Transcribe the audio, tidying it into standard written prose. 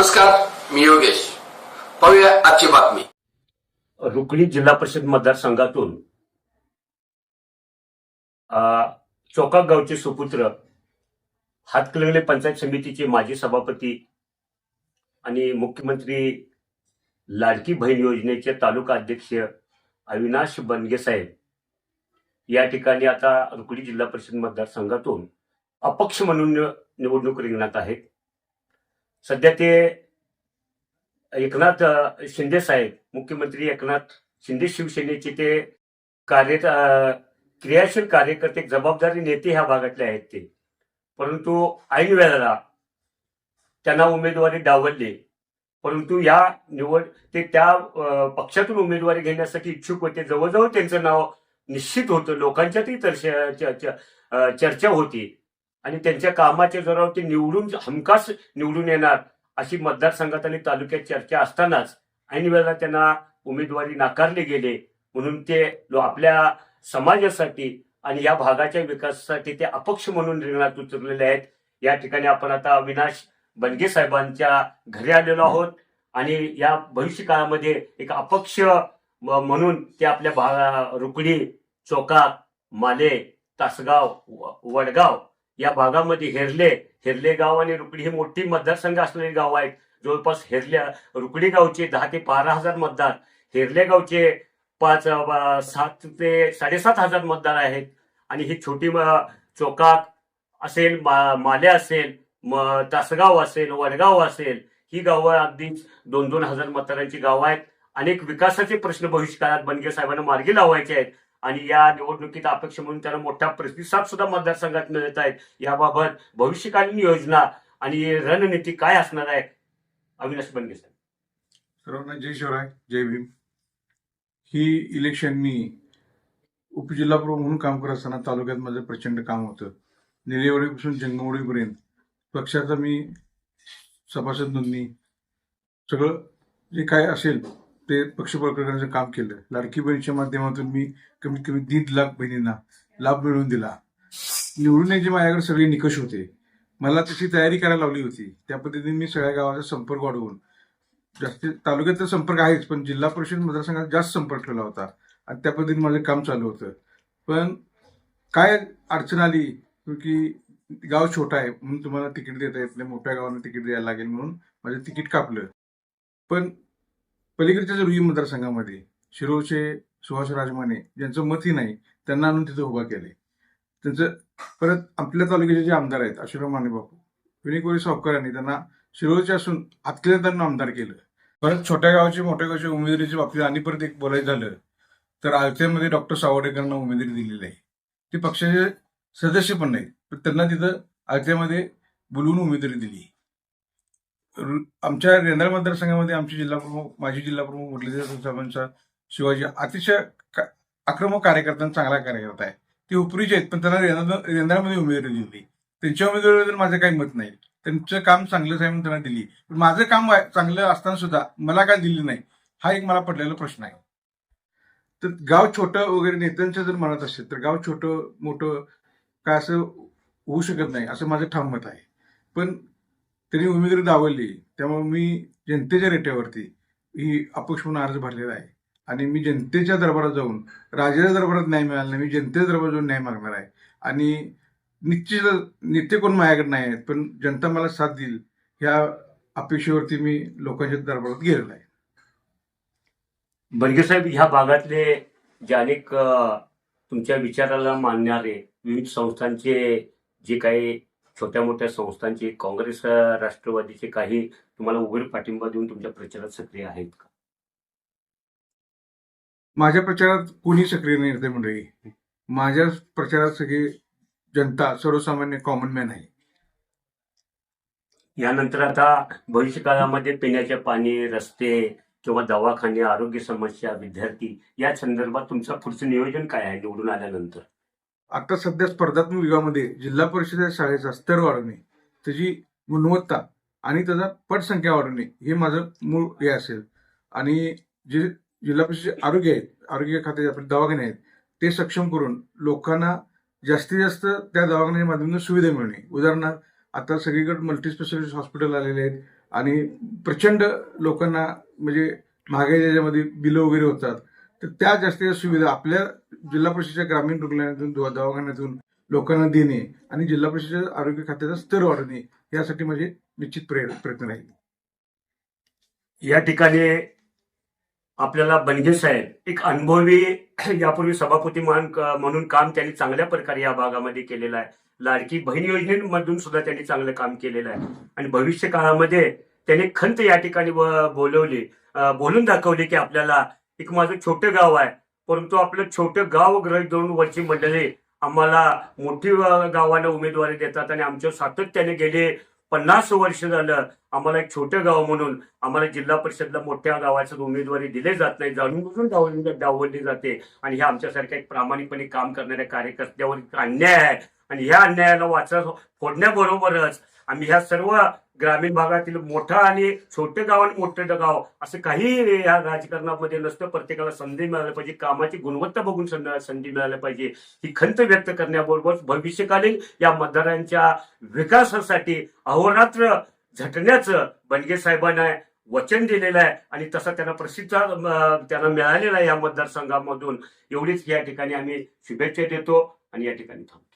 नमस्कार, मी योगेश. पाहूया आजची बातमी. रुकडी जिल्हा परिषद मतदारसंघातून चोकाक गावचे सुपुत्र, हातकणंगले पंचायत समितीचे माजी सभापती आणि मुख्यमंत्री लाडकी बहीण योजनेचे तालुका अध्यक्ष अविनाश बनगे साहेब या ठिकाणी आता रुकडी जिल्हा परिषद मतदारसंघातून अपक्ष म्हणून निवडणूक रिंगणात आहेत. सध्या ते एकनाथ शिंदे साहेब, मुख्यमंत्री एकनाथ शिंदे शिवसेनेचे ते क्रियाशील कार्यकर्ते, जबाबदारी नेते ह्या भागातले आहेत ते. परंतु ऐन वेळेला त्यांना उमेदवारी डावलली. परंतु ते त्या पक्षातून उमेदवारी घेण्यासाठी इच्छुक होते. जवळजवळ त्यांचं नाव निश्चित होतं, लोकांच्यातही चर्चा होती आणि त्यांच्या कामाच्या जोरावर ते हमखास निवडून येणार अशी मतदारसंघात आणि तालुक्यात चर्चा असतानाच ऐन वेळेला त्यांना उमेदवारी नाकारले गेले. म्हणून ते आपल्या समाजासाठी आणि या भागाच्या विकासासाठी ते अपक्ष म्हणून रिंगणात उतरलेले आहेत. या ठिकाणी आपण आता अविनाश बनगे साहेबांच्या घरी आलेलो आहोत आणि या भविष्य काळामध्ये एक अपक्ष म्हणून ते आपल्या रुकडी, चोकाक, माले, तासगाव, वडगाव या भागामध्ये हेरले गाव आणि रुकडी हे मोठी मतदारसंघ असलेली गाव आहेत. जवळपास रुकडी गावचे 10 ते 12 हजार मतदार, हेरले गावचे 7 ते 7.5 हजार मतदार आहेत. आणि ही छोटी चोकाक असेल, माले असेल, तासगाव असेल, वडगाव असेल, ही गावं अगदी 2-2 हजार मतदारांची गावं आहेत. अनेक विकासाचे प्रश्न भविष्यकाळात बनगे साहेबांना मार्गी लावायचे आहेत आणि या निवडणुकीत अपक्ष म्हणून त्यांना मोठा प्रतिसाद सुद्धा मतदारसंघात मिळत आहेत. याबाबत भविष्यकालीन योजना आणि रणनीती काय असणार आहे, अविनाश बनगे साहेब. सर्वांना जय शिवराय, जय भीम. ही इलेक्शन मी उपजिल्हा प्रमुख म्हणून काम करत असताना तालुक्यात माझं प्रचंड काम होतं. निलेवाडीपासून जंगमवाडीपर्यंत पक्षाचा मी सभासद नोंदणी सगळं जे काय असेल ते पक्ष बळकट करण्याचं काम केलं. लाडकी बहिणीच्या माध्यमातून मी कमीत कमी 1.5 लाख बहिणींना लाभ मिळवून दिला. निवडून यायचे माझ्याकडे सगळे निकष होते. मला तशी तयारी करायला लावली होती. त्या पद्धतीने मी सगळ्या गावाचा संपर्क वाढवून, जास्त तालुक्यात तर संपर्क आहेच, पण जिल्हा परिषद मतदारसंघात जास्त संपर्क ठेवला होता आणि त्या पद्धतीने माझं काम चालू होतं. पण काय अडचण आली की गाव छोटा आहे म्हणून तुम्हाला तिकीट देता येत नाही, मोठ्या गावाला तिकीट द्यायला लागेल म्हणून माझं तिकीट कापलं. पण पलीकडच्या रुई मतदारसंघामध्ये शिरोळचे सुहास राजमाने, ज्यांचं मतही नाही, त्यांना आणून तिथं उभा केले. त्यांचं परत आपल्या तालुक्याचे जे आमदार आहेत, आशिषराव माने बापू, विनय कोळी सावकारांनी त्यांना शिरोळचे असून हातकणंगले त्यांना आमदार केलं. परत छोट्या गावाचे मोठ्या गावच्या उमेदवारीच्या बाबतीत आणि परत एक बोलायचं झालं तर आळत्यामध्ये डॉक्टर सावर्डेकरांना उमेदवारी दिलेली आहे. ते पक्षाचे सदस्य पण नाहीत, पण त्यांना तिथं आळत्यामध्ये बोलवून उमेदवारी दिली. आमच्या रेंदाळ मतदारसंघामध्ये आमचे जिल्हाप्रमुख, माजी जिल्हाप्रमुख मुरलीधर साहेबांचा शिवाजी अतिशय आक्रमक कार्यकर्ता, चांगला कार्यकर्ता आहे. ते उपरीचे आहेत, पण त्यांना रेंदाळमध्ये उमेदवारी दिली. त्यांच्या उमेदवारीबद्दल माझं काही मत नाही. त्यांचं काम चांगलंच आहे म्हणून त्यांना दिली, पण माझं काम चांगलं असताना सुद्धा मला काय दिली नाही, हा एक मला पडलेला प्रश्न आहे. तर गाव छोटं वगैरे नेत्यांचं जर म्हणत असेल तर गाव छोटं मोठं काय असं होऊ शकत नाही, असं माझं ठाम मत आहे. पण त्यांनी उमेदवारी दावली, त्यामुळे मी जनतेच्या रेट्यावरती ही अपक्ष म्हणून अर्ज भरलेला आहे आणि मी जनतेच्या दरबारात जाऊन, राजाच्या दरबारात न्याय मिळाला नाही, मी जनतेच्या दरबारात जाऊन न्याय मागणार आहे. आणि निश्चित नेते कोण माझ्याकडे नाही आहेत, पण जनता मला साथ देईल ह्या अपेक्षेवरती मी लोकांच्या दरबारात गेलेलो आहे. बनगे साहेब, ह्या भागातले जे अनेक तुमच्या विचाराला मानणारे विविध संस्थांचे, जे काही छोट्या मोठ्या संस्थांचे, काँग्रेस, राष्ट्रवादीचे काही तुम्हाला उघड पाठिंबा देऊन तुमच्या प्रचारात सक्रिय आहेत का? माझ्या प्रचारात कोणी सक्रिय नाही येते मंडळी. माझ्या प्रचारात सगळे जनता, सर्वसामान्य कॉमन मॅन आहे. यानंतर आता भविष्य काळामध्ये पिण्याचे पाणी, रस्ते किंवा दवाखाने, आरोग्य समस्या, विद्यार्थी या संदर्भात तुमचं पुढचं नियोजन काय आहे निवडून आल्यानंतर? आता सध्या स्पर्धात्मक युगामध्ये जिल्हा परिषद शाळेचा स्तर वाढवणे, त्याची गुणवत्ता आणि त्याचा पटसंख्या वाढवणे हे माझं मूळ हे असेल. आणि जे जिल्हा परिषद आरोग्य आहेत, आरोग्य खाते आपले दवाखाने आहेत, ते सक्षम करून लोकांना जास्तीत जास्त त्या दवाखान्याच्या माध्यमातून सुविधा मिळणे. उदाहरणार्थ आता सगळीकडे मल्टीस्पेशालिटी हॉस्पिटल आलेले आहेत, आणि प्रचंड लोकांना म्हणजे महागाई त्याच्यामध्ये बिलं वगैरे होतात, तर त्या जास्तीत सुविधा आपल्या जिल्हा परिषदेच्या ग्रामीण रुग्णालयातून दवाखान्यातून लोकांना देणे आणि जिल्हा परिषदेच्या आरोग्य खात्याचा स्तर वाढवणे यासाठी माझे निश्चित प्रयत्न राहील. या ठिकाणी आपल्याला बनगे साहेब एक अनुभवी यापूर्वी सभापती म्हणून काम त्यांनी चांगल्या प्रकारे या भागामध्ये केलेलं आहे. लाडकी बहीण योजनेमधून सुद्धा त्यांनी चांगलं काम केलेलं आहे आणि भविष्य काळामध्ये त्यांनी खंत या ठिकाणी बोलून दाखवली की आपल्याला एक माझं छोटं गाव आहे, परंतु आपलं छोटं गाव ग्रह 2 वर्षी मंडळी आम्हाला मोठी गावांना उमेदवारी देतात आणि आमच्या सातत्याने गेले 50 वर्ष झालं आम्हाला एक छोटं गाव म्हणून आम्हाला जिल्हा परिषदला मोठ्या गावाची उमेदवारी दिली जात नाही, जाणून बुजून डावलली जाते आणि हे आमच्यासारख्या एक प्रामाणिकपणे काम करणाऱ्या कार्यकर्त्यावर एक अन्याय आहे आणि ह्या अन्यायाला वाचा फोडण्याबरोबरच आम्ही ह्या सर्व ग्रामीण भागातील मोठं आणि छोटं गाव आणि मोठं गाव असं काही या राजकारणामध्ये नसतं. प्रत्येकाला संधी मिळाली पाहिजे, कामाची गुणवत्ता बघून संधी मिळाली पाहिजे ही खंत व्यक्त करण्याबरोबर भविष्यकालीन या मतदारांच्या विकासासाठी अहोरात्र झटण्याचं बनगे साहेबांना वचन दिलेलं आहे आणि तसा त्यांना त्यांना मिळालेला आहे या मतदारसंघामधून. एवढीच या ठिकाणी आम्ही शुभेच्छा देतो आणि या ठिकाणी थांबतो.